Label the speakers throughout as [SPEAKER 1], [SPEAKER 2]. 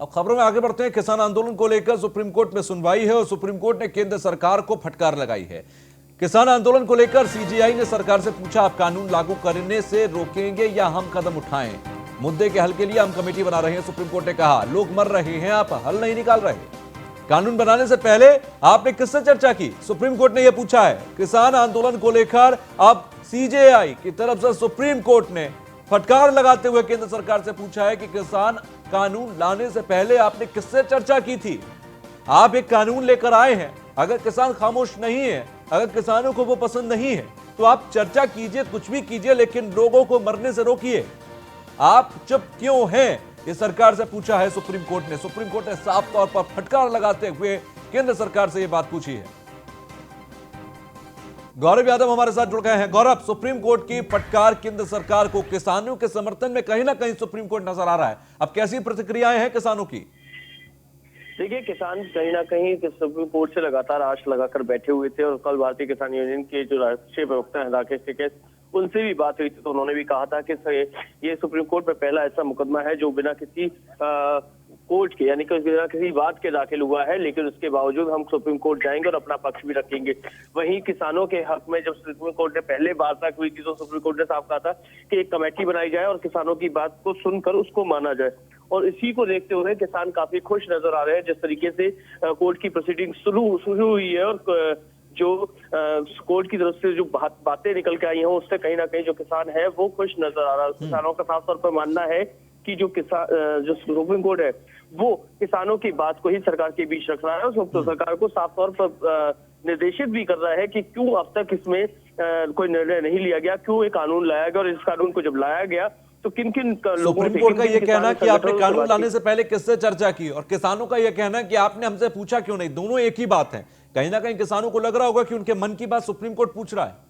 [SPEAKER 1] अब खबरों में आगे बढ़ते हैं। किसान आंदोलन को लेकर सुप्रीम कोर्ट में सुनवाई है और सुप्रीम कोर्ट ने केंद्र सरकार को फटकार लगाई है। किसान आंदोलन को लेकर सीजेआई ने सरकार से पूछा, आप कानून लागू करने से रोकेंगे या हम कदम उठाएं? मुद्दे के हल के लिए हम कमेटी बना रहे हैं। सुप्रीम कोर्ट ने कहा, लोग मर रहे हैं, आप हल नहीं निकाल रहे। कानून बनाने से पहले आपने किससे चर्चा की? सुप्रीम कोर्ट ने यह पूछा है। किसान आंदोलन को लेकर अब सीजेआई की तरफ से सुप्रीम कोर्ट ने फटकार लगाते हुए केंद्र सरकार से पूछा है कि किसान कानून लाने से पहले आपने किससे चर्चा की थी? आप एक कानून लेकर आए हैं, अगर किसान खामोश नहीं है, अगर किसानों को वो पसंद नहीं है तो आप चर्चा कीजिए, कुछ भी कीजिए, लेकिन लोगों को मरने से रोकिए। आप चुप क्यों हैं? ये सरकार से पूछा है सुप्रीम कोर्ट ने। सुप्रीम कोर्ट ने साफ तौर पर फटकार लगाते हुए केंद्र सरकार से यह बात पूछी है। गौरव यादव हमारे साथ जुड़ गए हैं। गौरव, सुप्रीम कोर्ट की फटकार केंद्र सरकार को, किसानों के समर्थन में कहीं ना कहीं सुप्रीम कोर्ट नजर आ रहा है। अब कैसी प्रतिक्रियाएं हैं किसानों की?
[SPEAKER 2] देखिए, किसान कहीं ना कहीं सुप्रीम कोर्ट से लगातार आश लगाकर बैठे हुए थे और कल भारतीय किसान यूनियन के जो राष्ट्रीय प्रवक्ता हैं राकेश टिकैत, उनसे भी बात हुई थी तो उन्होंने भी कहा था कि ये सुप्रीम कोर्ट में पहला ऐसा मुकदमा है जो बिना किसी कोर्ट के, यानी कि बिना किसी बात के दाखिल हुआ है, लेकिन उसके बावजूद हम सुप्रीम कोर्ट जाएंगे और अपना पक्ष भी रखेंगे। वहीं किसानों के हक में जब सुप्रीम कोर्ट ने पहले वार्ता हुई थी तो सुप्रीम कोर्ट ने साफ कहा था कि एक कमेटी बनाई जाए और किसानों की बात को सुनकर उसको माना जाए। और इसी को देखते हुए किसान काफी खुश नजर आ रहे हैं जिस तरीके से कोर्ट की प्रोसीडिंग शुरू हुई है और जो कोर्ट की तरफ से जो बातें निकल के आई हैं उससे कहीं ना कहीं जो किसान है वो खुश नजर आ रहा है। किसानों का साफ तौर पर मानना है कि जो सुप्रीम कोर्ट है वो किसानों की बात को ही सरकार के बीच रख रहा है और तो सरकार को साफ तौर पर निर्देशित भी कर रहा है कि क्यों अब तक इसमें कोई निर्णय नहीं लिया गया, क्यों ये कानून लाया गया और इस कानून को जब लाया गया तो किन किन लोगों
[SPEAKER 1] सुप्रीम कोर्ट का यह कहना कि आपने कानून लाने से पहले किससे चर्चा की और किसानों का यह कहना कि आपने हमसे पूछा क्यों नहीं। दोनों एक ही बात है। कहीं ना कहीं किसानों को लग रहा होगा कि उनके मन की बात सुप्रीम कोर्ट पूछ रहा है।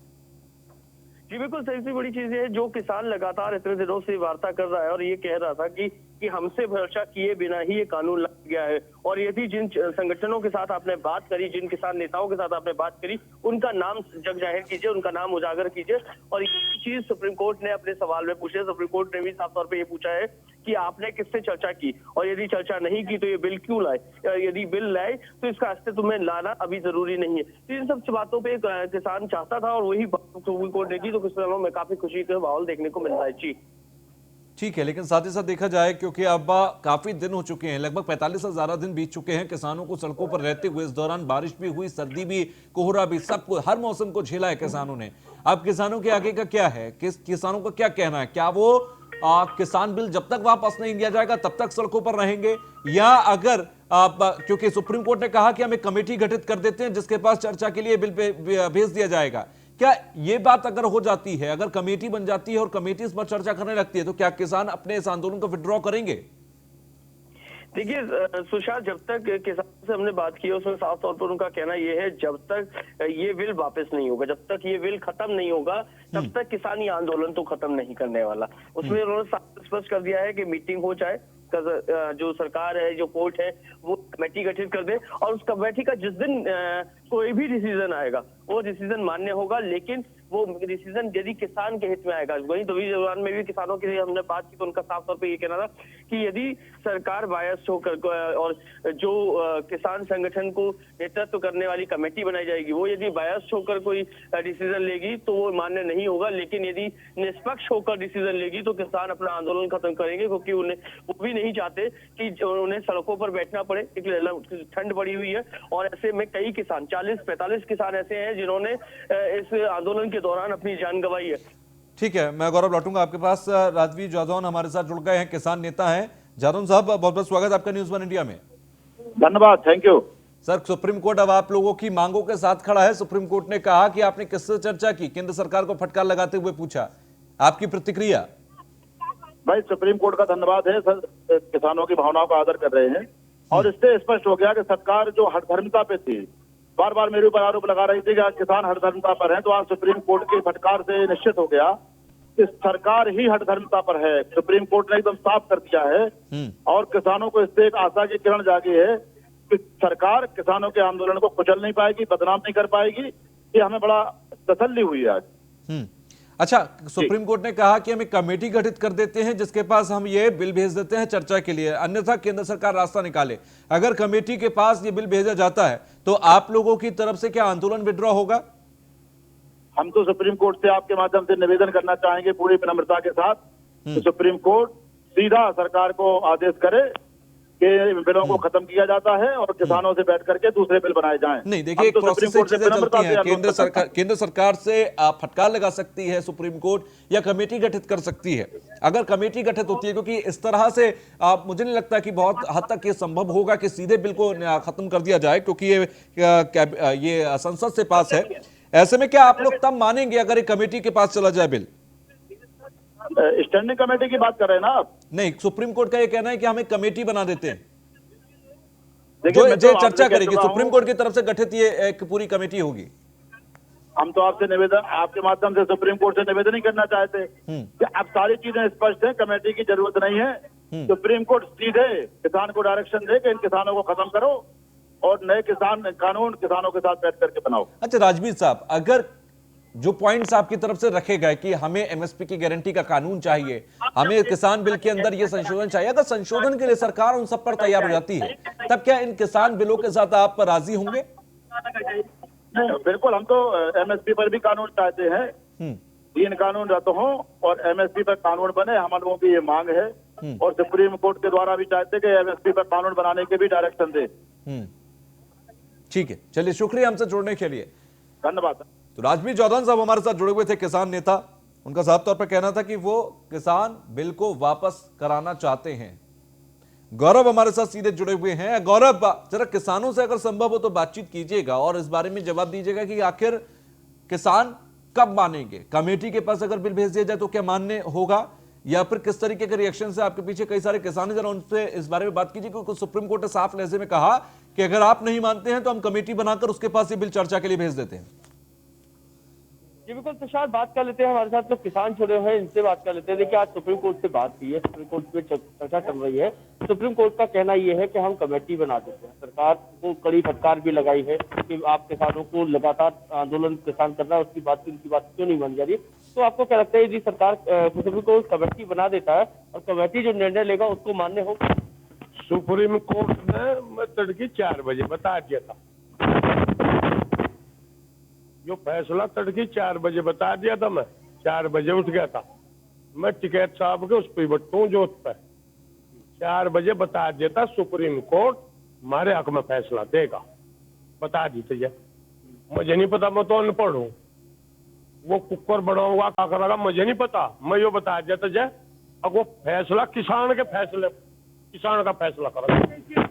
[SPEAKER 2] जी बिल्कुल, सबसे बड़ी चीज है जो किसान लगातार इतने दिनों से वार्ता कर रहा है और ये कह रहा था कि हमसे भरोसा किए बिना ही ये कानून लाया गया है और यदि जिन संगठनों के साथ आपने बात करी, जिन किसान नेताओं के साथ आपने बात करी, उनका नाम जग जाहिर कीजिए, उनका नाम उजागर कीजिए। और ये चीज सुप्रीम कोर्ट ने अपने सवाल में पूछे। सुप्रीम कोर्ट ने भी साफ तौर पर यह पूछा है कि आपने किससे चर्चा की और यदि चर्चा नहीं की तो ये बिल क्यों लाए, यदि बिल लाए तो इसका अस्तित्व में लाना अभी जरूरी नहीं है। तो इन सब बातों पे किसान चाहता था और वही सुप्रीम कोर्ट ने की तो किसानों में काफी खुशी का माहौल देखने को मिल रहा है। जी
[SPEAKER 1] ठीक है, लेकिन साथ ही साथ देखा जाए क्योंकि अब काफी दिन हो चुके हैं, लगभग 45 से ज्यादा दिन बीत चुके हैं किसानों को सड़कों पर रहते हुए। इस दौरान बारिश भी हुई, सर्दी भी, कोहरा भी, सब कुछ, हर मौसम को झेला है किसानों ने। अब किसानों के आगे का क्या है? किसानों का क्या कहना है? क्या वो किसान बिल जब तक वापस नहीं लिया जाएगा तब तक सड़कों पर रहेंगे, या अगर क्योंकि सुप्रीम कोर्ट ने कहा कि हम एक कमेटी गठित कर देते हैं जिसके पास चर्चा के लिए बिल भेज दिया जाएगा, क्या ये बात अगर हो जाती है, अगर कमेटी बन जाती है और कमेटी इस पर चर्चा करने लगती है तो क्या किसान अपने इस आंदोलन को विड्रॉ करेंगे?
[SPEAKER 2] देखिए सुशांत, जब तक किसान से हमने बात की उसमें साफ तौर पर उनका कहना यह है जब तक ये बिल वापस नहीं होगा, जब तक ये बिल खत्म नहीं होगा तब तक किसान ये आंदोलन तो खत्म नहीं करने वाला। उसमें उन्होंने साफ स्पष्ट कर दिया है कि मीटिंग हो जाए, जो सरकार है, जो कोर्ट है, वो कमेटी गठित कर दे और उस कमेटी का जिस दिन कोई भी डिसीजन आएगा वो डिसीजन मान्य होगा, लेकिन वो डिसीजन यदि किसान के हित में आएगा। वहीं दौरान में भी किसानों के लिए हमने बात की तो उनका साफ तौर पे ये कहना था कि यदि सरकार बायस होकर और जो किसान संगठन को नेतृत्व करने वाली कमेटी बनाई जाएगी वो यदि बायस होकर कोई डिसीजन लेगी तो वो मान्य नहीं होगा, लेकिन यदि निष्पक्ष होकर डिसीजन लेगी तो किसान अपना आंदोलन खत्म करेंगे, क्योंकि उन्हें वो भी नहीं चाहते कि उन्हें सड़कों पर बैठना पड़े। ठंड बढ़ी हुई है और ऐसे में कई किसान 40-45 किसान ऐसे हैं जिन्होंने इस आंदोलन के दौरान अपनी जान गंवाई है।
[SPEAKER 1] ठीक है, मैं गौरव लौटूंगा आपके पास। राजवीर जादौन हमारे साथ जुड़ गए हैं, किसान नेता हैं। जादौन साहब, बहुत बहुत स्वागत आपका न्यूज़ वन इंडिया में।
[SPEAKER 3] धन्यवाद, thank you
[SPEAKER 1] sir. Supreme court अब आप लोगों की मांगों के साथ खड़ा है। सुप्रीम कोर्ट ने कहा कि आपने किससे चर्चा की, केंद्र सरकार को फटकार लगाते हुए पूछा, आपकी प्रतिक्रिया?
[SPEAKER 3] भाई, सुप्रीम कोर्ट का धन्यवाद है सर, किसानों की भावनाओं का आदर कर रहे हैं और इससे स्पष्ट हो गया कि सरकार जो हठधर्मिता पे थी, बार बार मेरे ऊपर आरोप लगा रही थी कि किसान हठधर्मिता पर है, तो आज सुप्रीम कोर्ट की फटकार से निश्चित हो गया कि सरकार ही हठधर्मिता पर है। सुप्रीम कोर्ट ने एकदम साफ कर दिया है और किसानों को इससे एक आशा की किरण जागी है कि सरकार किसानों के आंदोलन को कुचल नहीं पाएगी, बदनाम नहीं कर पाएगी। ये हमें बड़ा तसल्ली हुई आज।
[SPEAKER 1] अच्छा, सुप्रीम कोर्ट ने कहा कि हम एक कमेटी गठित कर देते हैं जिसके पास हम ये बिल भेज देते हैं चर्चा के लिए, अन्यथा केंद्र सरकार रास्ता निकाले। अगर कमेटी के पास ये बिल भेजा जाता है तो आप लोगों की तरफ से क्या आंदोलन विड्रॉ होगा?
[SPEAKER 3] हम तो सुप्रीम कोर्ट से आपके माध्यम से निवेदन करना चाहेंगे पूरी विनम्रता के साथ कि सुप्रीम कोर्ट सीधा सरकार को आदेश करे कि बिलों को खत्म किया जाता है और किसानों से बैठ करके दूसरे बिल बनाए जाएं।
[SPEAKER 1] नहीं, देखिए एक प्रोसेस से चीजें चलती हैं। केंद्र सरकार से फटकार लगा सकती है सुप्रीम कोर्ट, या कमेटी गठित कर सकती है। अगर कमेटी गठित होती है, क्योंकि इस तरह से मुझे नहीं लगता कि बहुत हद तक ये संभव होगा कि सीधे बिल को खत्म कर दिया जाए, क्योंकि ये संसद से पास है। ऐसे में क्या आप लोग तब मानेंगे अगर एक कमेटी के पास चला जाए बिल?
[SPEAKER 3] स्टैंडिंग कमेटी की बात कर रहे हैं ना आप?
[SPEAKER 1] नहीं, सुप्रीम कोर्ट का ये कहना है कि हम एक कमेटी बना देते हैं
[SPEAKER 3] देखिए,
[SPEAKER 1] जो चर्चा करेगी। सुप्रीम कोर्ट की तरफ से गठित ये एक पूरी कमेटी होगी।
[SPEAKER 3] हम तो आपसे निवेदन, आपके माध्यम से सुप्रीम कोर्ट से निवेदन ही करना चाहते कि अब सारी चीजें स्पष्ट हैं, कमेटी की जरूरत नहीं है। सुप्रीम कोर्ट सीधे किसान को डायरेक्शन दे कि इन किसानों को खत्म करो और नए किसान कानून किसानों के साथ बैठ करके बनाओ।
[SPEAKER 1] अच्छा राजवीर साहब, अगर जो पॉइंट्स आपकी तरफ से रखे गए कि हमें एमएसपी की गारंटी का कानून चाहिए, हमें किसान बिल के अंदर ये संशोधन चाहिए, अगर संशोधन के लिए सरकार उन सब पर तैयार हो जाती है, तब क्या इन किसान बिलों के साथ आप राजी होंगे?
[SPEAKER 3] बिल्कुल, हम तो एमएसपी पर भी कानून चाहते हैं, 3 कानून रद्द हो और एमएसपी पर कानून बने, हम लोगों की ये मांग है। और सुप्रीम कोर्ट के द्वारा भी चाहते हैं कि एमएसपी पर कानून बनाने के भी डायरेक्शन दे।
[SPEAKER 1] ठीक है, चलिए, शुक्रिया हमसे जुड़ने के लिए,
[SPEAKER 3] धन्यवाद।
[SPEAKER 1] तो राजवीर चौधरी साहब हमारे साथ जुड़े हुए थे, किसान नेता। उनका साफ तौर पर कहना था कि वो किसान बिल को वापस कराना चाहते हैं। गौरव हमारे साथ सीधे जुड़े हुए हैं। गौरव, जरा किसानों से अगर संभव हो तो बातचीत कीजिएगा और इस बारे में जवाब दीजिएगा कि आखिर किसान कब मानेंगे? कमेटी के पास अगर बिल भेज दिया जाए तो क्या मान्य होगा, या फिर किस तरीके के रिएक्शन से आपके पीछे कई सारे किसान हैं, जरा उनसे इस बारे में बात कीजिए। क्योंकि सुप्रीम कोर्ट ने साफ लहजे में कहा कि अगर आप नहीं मानते हैं तो हम कमेटी बनाकर उसके पास ये बिल चर्चा के लिए भेज देते हैं।
[SPEAKER 4] जी बिल्कुल तुषार, बात कर लेते हैं, हमारे साथ जो किसान जुड़े हुए हैं इनसे बात कर लेते हैं। देखिए, आज सुप्रीम कोर्ट से बात हुई है, सुप्रीम कोर्ट में चर्चा चल रही है। सुप्रीम कोर्ट का कहना यह है कि हम कमेटी बना देते हैं। सरकार को कड़ी फटकार भी लगाई है कि आप किसानों को लगातार आंदोलन किसान करना है, उसकी बात उनकी बात क्यों नहीं मान जा रही। तो आपको क्या लगता है यदि सरकार सुप्रीम कोर्ट कमेटी बना देता है और कमेटी जो निर्णय लेगा उसको मान्य होगा?
[SPEAKER 5] सुप्रीम कोर्ट ने तड़के 4 बजे बता दिया था, जो फैसला तड़के 4 बजे बता दिया था। मैं 4 बजे उठ गया था, मैं टिकैत साहब के उस पर बट्टू जोत पर 4 बजे बता दिया था सुप्रीम कोर्ट हमारे हक में फैसला देगा, बता दी थी। मुझे नहीं पता, मैं तो अनपढ़ हूँ, वो कुकर बनाऊंगा क्या करेगा मुझे नहीं पता, मैं यो बता दिया था जय। अब वो फैसला किसान के फैसले, किसान का फैसला करेगा।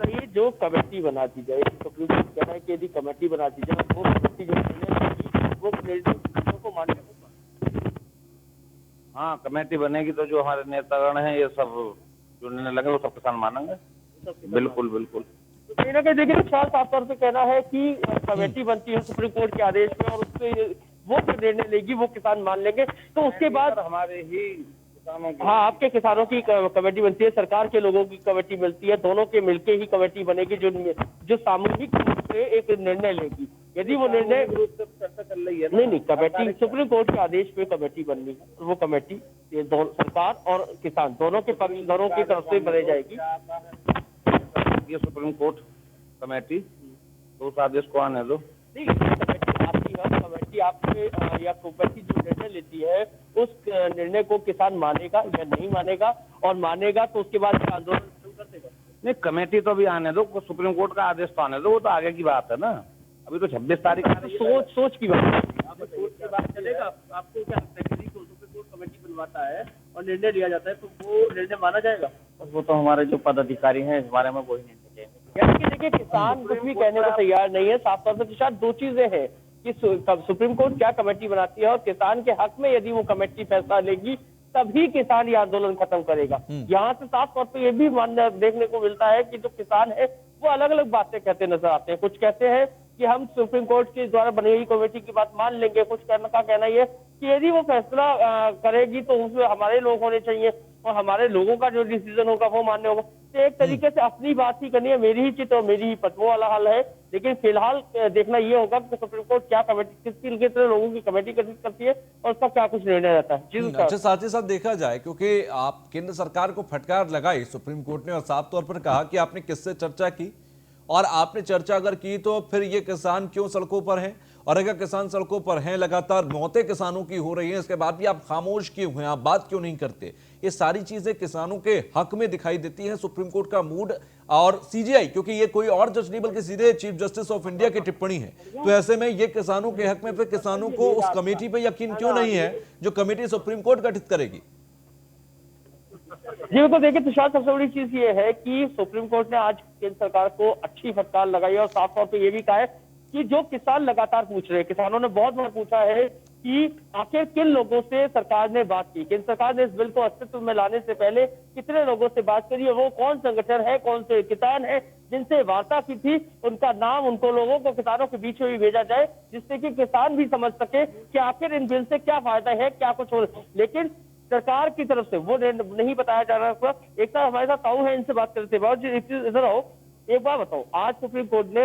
[SPEAKER 4] ये जो कमेटी बना दी जाए, सुप्रीम कोर्ट कहना है कि यदि कमेटी बना दी जाए वो कमेटी जो वो निर्णय को मान्य होगा।
[SPEAKER 6] हाँ, कमेटी बनेगी तो जो हमारे नेतागण हैं ये सब जो निर्णय लगे वो सब किसान मानेंगे। बिल्कुल बिल्कुल।
[SPEAKER 4] तो कहीं ना कहीं देखिए, साफ तौर से कहना है कि कमेटी बनती है सुप्रीम कोर्ट के आदेश में और उससे वो जो निर्णय लेगी वो किसान मान लेंगे। तो उसके बाद
[SPEAKER 6] हमारे ही किसानों की,
[SPEAKER 4] हाँ, आपके किसानों की कमेटी बनती है, सरकार के लोगों की कमेटी मिलती है, दोनों के मिलके ही कमेटी बनेगी जो सामूहिक रूप से एक निर्णय लेगी। यदि वो निर्णय
[SPEAKER 6] चर्चा चल रही है।
[SPEAKER 4] नहीं, कमेटी सुप्रीम कोर्ट के आदेश पे कमेटी बननी है, वो कमेटी ये सरकार और किसान दोनों के पक्षधरों की तरफ से बनाई जाएगी।
[SPEAKER 6] ये सुप्रीम कोर्ट कमेटी तो उस आदेश को आने दो।
[SPEAKER 4] नहीं, कमेटी आपकी है, कमेटी आपके या कमेटी जो निर्णय लेती है उस निर्णय को किसान मानेगा या नहीं मानेगा, और मानेगा तो उसके बाद आंदोलन शुरू कर देगा।
[SPEAKER 6] नहीं, कमेटी तो अभी आने दो, सुप्रीम कोर्ट का आदेश तो आने दो, वो तो आगे की बात है ना। अभी तो 26 तारीख
[SPEAKER 4] सोच की बात है, सोच की बात चलेगा। आपको क्या लगता है कि सुप्रीम कोर्ट कमेटी बनवाता है और निर्णय लिया जाता है तो वो निर्णय माना जाएगा?
[SPEAKER 6] वो तो हमारे जो पदाधिकारी हैं इस बारे में वही निर्णय लेंगे।
[SPEAKER 4] यानी कि देखिए, किसान कुछ भी कहने को तैयार नहीं है। साफ तौर से शायद 2 चीजें हैं कि सुप्रीम कोर्ट क्या कमेटी बनाती है और किसान के हक में यदि वो कमेटी फैसला लेगी तभी किसान ये आंदोलन खत्म करेगा। यहाँ से साफ तौर पर यह भी मानना देखने को मिलता है कि जो किसान है वो अलग अलग बातें कहते नजर आते हैं। कुछ कहते हैं कि हम सुप्रीम कोर्ट के द्वारा बनी हुई कमेटी की बात मान लेंगे। कुछ का कहना यह कि यदि वो फैसला करेगी तो उसमें हमारे लोग होने चाहिए और हमारे लोगों का जो डिसीजन होगा वो मान्य होगा। तो एक तरीके से अपनी बात ही करनी है, मेरी ही चित और मेरी ही पत, वो वाला हाल है। लेकिन फिलहाल देखना ये होगा कि सुप्रीम कोर्ट क्या कमेटी, कितने लोगों की कमेटी गठित करती है और उसका क्या कुछ निर्णय रहता है। जी
[SPEAKER 1] अच्छा, साथ ही साथ देखा जाए, क्योंकि आप केंद्र सरकार को फटकार लगाई सुप्रीम कोर्ट ने और साफ तौर पर कहा कि आपने किससे चर्चा की, और आपने चर्चा अगर की तो फिर ये किसान क्यों सड़कों पर हैं, और अगर किसान सड़कों पर हैं, लगातार मौतें किसानों की हो रही हैं, इसके बाद भी आप खामोश क्यों हैं, आप बात क्यों नहीं करते। ये सारी चीजें किसानों के हक में दिखाई देती हैं। सुप्रीम कोर्ट का मूड और सीजीआई, क्योंकि ये कोई और जज नहीं बल्कि सीधे चीफ जस्टिस ऑफ इंडिया की टिप्पणी है, तो ऐसे में ये किसानों के हक में फिर किसानों को उस कमेटी पर यकीन क्यों नहीं है जो कमेटी सुप्रीम कोर्ट गठित करेगी।
[SPEAKER 4] जी बिल्कुल, देखिए तुषार, सबसे बड़ी चीज ये है कि सुप्रीम कोर्ट ने आज केंद्र सरकार को अच्छी फटकार लगाई और साफ तौर पे ये भी कहा है कि जो किसान लगातार पूछ रहे हैं, किसानों ने बहुत बार पूछा है कि आखिर किन लोगों से सरकार ने बात की। केंद्र सरकार ने इस बिल को अस्तित्व में लाने से पहले कितने लोगों से बात करी है, वो कौन संगठन है, कौन से किसान है जिनसे वार्ता की थी, उनका नाम उनको लोगों को किसानों के बीच में भी भेजा जाए, जिससे कि किसान भी समझ सके कि आखिर इन बिल से क्या फायदा है, क्या कुछ हो। लेकिन सरकार की तरफ से वो नहीं बताया जा रहा। एक साथ हमारे साथ ताऊ है, इनसे बात करते हैं। इधर आओ, एक बात बताओ, आज सुप्रीम कोर्ट ने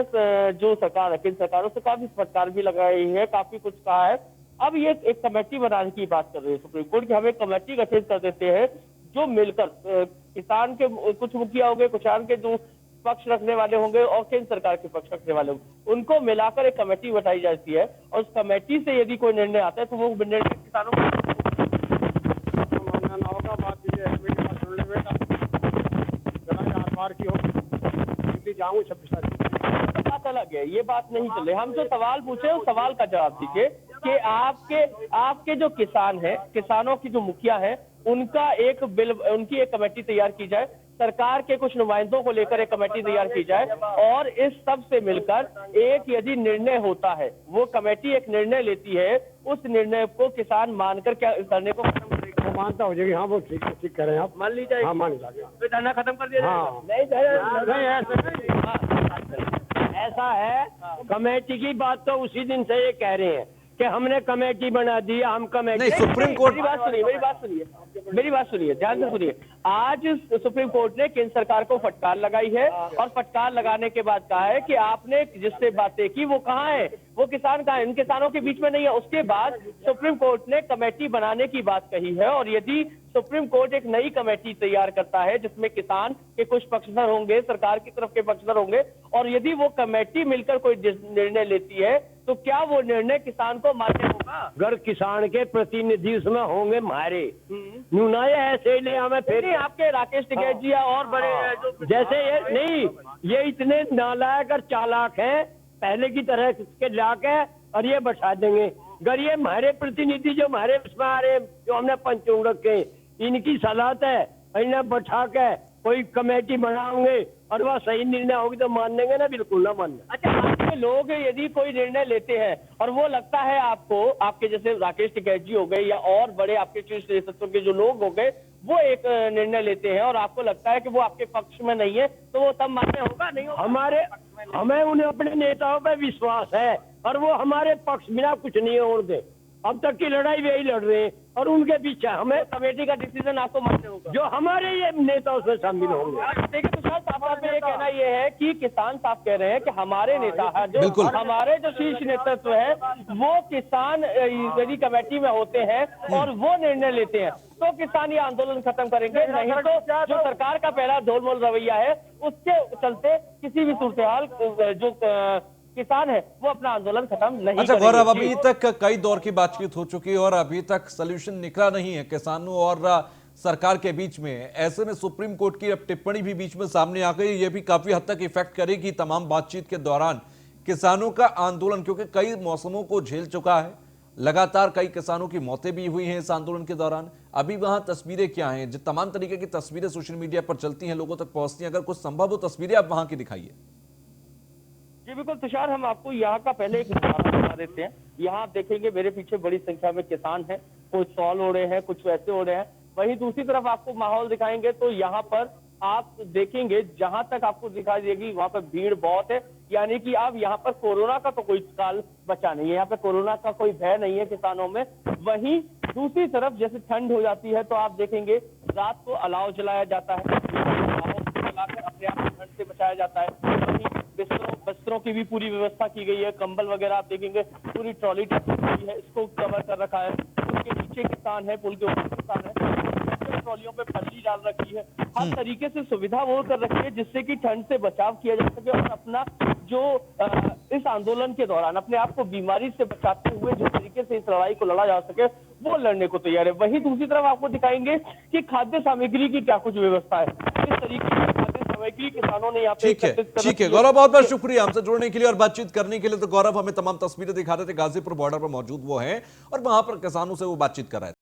[SPEAKER 4] जो सरकार है, केंद्र सरकारों से काफी फटकार भी लगाई है, काफी कुछ कहा है। अब ये एक कमेटी बनाने की बात कर रही है सुप्रीम कोर्ट कि हम एक कमेटी गठित कर देते हैं जो मिलकर किसान के कुछ मुखिया होंगे, किसान के जो पक्ष रखने वाले होंगे और केंद्र सरकार के पक्ष रखने वाले होंगे, उनको मिलाकर एक कमेटी बनाई जाती है और उस कमेटी से यदि कोई निर्णय आता है तो वो निर्णय किसानों को
[SPEAKER 5] बात की हो जाऊं 26 तारीख
[SPEAKER 4] बात अलग है, ये बात नहीं चले। हम जो सवाल पूछे उस सवाल का जवाब दीजिए कि आपके जो किसान हैं, किसानों की जो मुखिया है, उनका एक बिल, उनकी एक कमेटी तैयार की जाए, सरकार के कुछ नुमाइंदों को लेकर एक कमेटी तैयार की जाए और इस सब से मिलकर एक यदि निर्णय होता है, वो कमेटी एक निर्णय लेती है, उस निर्णय को किसान मानकर क्या करने को खत्म करेगा,
[SPEAKER 5] वो मानता हो जाएगी। हाँ, वो ठीक कह रहे हैं आप,
[SPEAKER 4] मान लीजिए।
[SPEAKER 5] हाँ, मान लीजिए,
[SPEAKER 4] तो धरना खत्म कर दिया
[SPEAKER 5] हाँ।
[SPEAKER 7] ऐसा है, कमेटी की बात तो उसी दिन से ये कह रहे हैं कि हमने कमेटी बना दी, हम कमेटी
[SPEAKER 1] नहीं, सुप्रीम कोर्ट,
[SPEAKER 4] मेरी बात सुनिए, ध्यान से सुनिए। आज सुप्रीम कोर्ट ने केंद्र सरकार को फटकार लगाई है और फटकार लगाने के बाद कहा है कि आपने जिससे बातें की वो कहाँ है, वो किसान कहाँ है, इन किसानों के बीच में नहीं है। उसके बाद सुप्रीम कोर्ट ने कमेटी बनाने की बात कही है और यदि सुप्रीम कोर्ट एक नई कमेटी तैयार करता है जिसमें किसान के कुछ पक्षधर होंगे, सरकार की तरफ के पक्षधर होंगे, और यदि वो कमेटी मिलकर कोई निर्णय लेती है तो क्या वो निर्णय किसान को मान्य होगा?
[SPEAKER 7] अगर किसान के प्रतिनिधि उसमें होंगे हमारे न्यूनाय ऐसे ले हमें फिर
[SPEAKER 4] आपके राकेश टिकैत जी और बड़े जो
[SPEAKER 7] जैसे ये नहीं, ये इतने नालायक और चालाक हैं, पहले की तरह के लाके और ये बैठा देंगे। अगर ये हमारे प्रतिनिधि जो हमारे उसमें आ रहे, जो हमने पंचों रखे, इनकी सलाह है, इन्हें बैठा के कोई कमेटी बनाओगे और वह सही निर्णय होगी तो मान लेंगे ना, बिल्कुल ना मान लेंगे।
[SPEAKER 4] अच्छा, आपके लोग यदि कोई निर्णय लेते हैं और वो लगता है आपको, आपके जैसे राकेश टिकैत जी हो गए या और बड़े आपके शीर्ष नेतृत्व के जो लोग हो गए, वो एक निर्णय लेते हैं और आपको लगता है कि वो आपके पक्ष में नहीं है, तो वो तब मान्य होगा नहीं होगा?
[SPEAKER 7] हमें उन्हें अपने नेताओं पर विश्वास है और वो हमारे पक्ष बिना कुछ नहीं होने दे। अब तक की लड़ाई वही लड़ रहे हैं और उनके पीछे हमें
[SPEAKER 4] कमेटी का डिसीजन आपको मान्य होगा
[SPEAKER 7] जो हमारे ये नेता उसमें शामिल होंगे।
[SPEAKER 4] देखिए तुषार, साफ में ये कहना ये है कि किसान साफ कह रहे हैं कि हमारे नेता है, जो हमारे जो शीर्ष नेतृत्व है, वो किसान यदि कमेटी में होते हैं और वो निर्णय लेते हैं तो किसान ये आंदोलन खत्म करेंगे, नहीं तो जो सरकार का पहला ढोलमोल रवैया है उसके चलते किसी भी सूरत जो किसान है वो अपना आंदोलन खत्म नहीं
[SPEAKER 1] अच्छा
[SPEAKER 4] करेंगे।
[SPEAKER 1] गौरव, अभी तक कई दौर की बातचीत हो चुकी है और अभी तक सोल्यूशन निकला नहीं है किसानों और सरकार के बीच में। ऐसे में सुप्रीम कोर्ट की अब टिप्पणी भी बीच में सामने आ गई, ये भी काफी हद तक इफेक्ट करेगी तमाम बातचीत के दौरान किसानों का आंदोलन, क्योंकि कई मौसमों को झेल चुका है, लगातार कई किसानों की मौतें भी हुई हैं इस आंदोलन के दौरान। अभी वहां तस्वीरें क्या हैं, जो तमाम तरीके की तस्वीरें सोशल मीडिया पर चलती हैं, लोगों तक पहुंचती हैं, अगर कुछ संभव हो तस्वीरें आप वहां की दिखाइए।
[SPEAKER 4] जी बिल्कुल तुषार, हम आपको यहाँ का पहले एक नजारा बता देते हैं। यहाँ आप देखेंगे मेरे पीछे बड़ी संख्या में किसान हैं, कुछ शॉल ओढ़े हैं, कुछ वैसे ओढ़े हैं। वहीं दूसरी तरफ आपको माहौल दिखाएंगे तो यहाँ पर आप देखेंगे जहां तक आपको दिखाई देगी वहां पर भीड़ बहुत है, यानी कि अब यहाँ पर कोरोना का तो कोई काल बचा नहीं है, यहाँ पे कोरोना का कोई भय नहीं है किसानों में। वहीं दूसरी तरफ जैसे ठंड हो जाती है तो आप देखेंगे रात को अलाव जलाया जाता है, अलाव जलाकर अपने आप को ठंड से बचाया जाता है। वहीं वस्त्रों की भी पूरी व्यवस्था की गई है, कंबल वगैरह आप देखेंगे पूरी ट्रॉली टैक्सी है, इसको कवर कर रखा है। उसके नीचे किसान है, पुल के ऊपर किसान है, ट्रॉलियों पे पल्ली डाल रखी है, हर तरीके से सुविधा वो कर रखी है जिससे कि ठंड से बचाव किया जा सके और अपना जो इस आंदोलन के दौरान अपने आप को बीमारी से बचाते हुए जिस तरीके से इस लड़ाई को लड़ा जा सके वो लड़ने को तैयार है। वहीं दूसरी तरफ आपको दिखाएंगे कि खाद्य सामग्री की क्या कुछ व्यवस्था है, इस तरीके की खाद्य सामग्री किसानों ने यहाँ पे
[SPEAKER 1] ठीक है गौरव, बहुत बहुत शुक्रिया हमसे जुड़ने के लिए और बातचीत करने के लिए। तो गौरव हमें तमाम तस्वीरें दिखा रहे थे, गाजीपुर बॉर्डर पर मौजूद वो हैं और वहां पर किसानों से वो बातचीत कर रहे थे।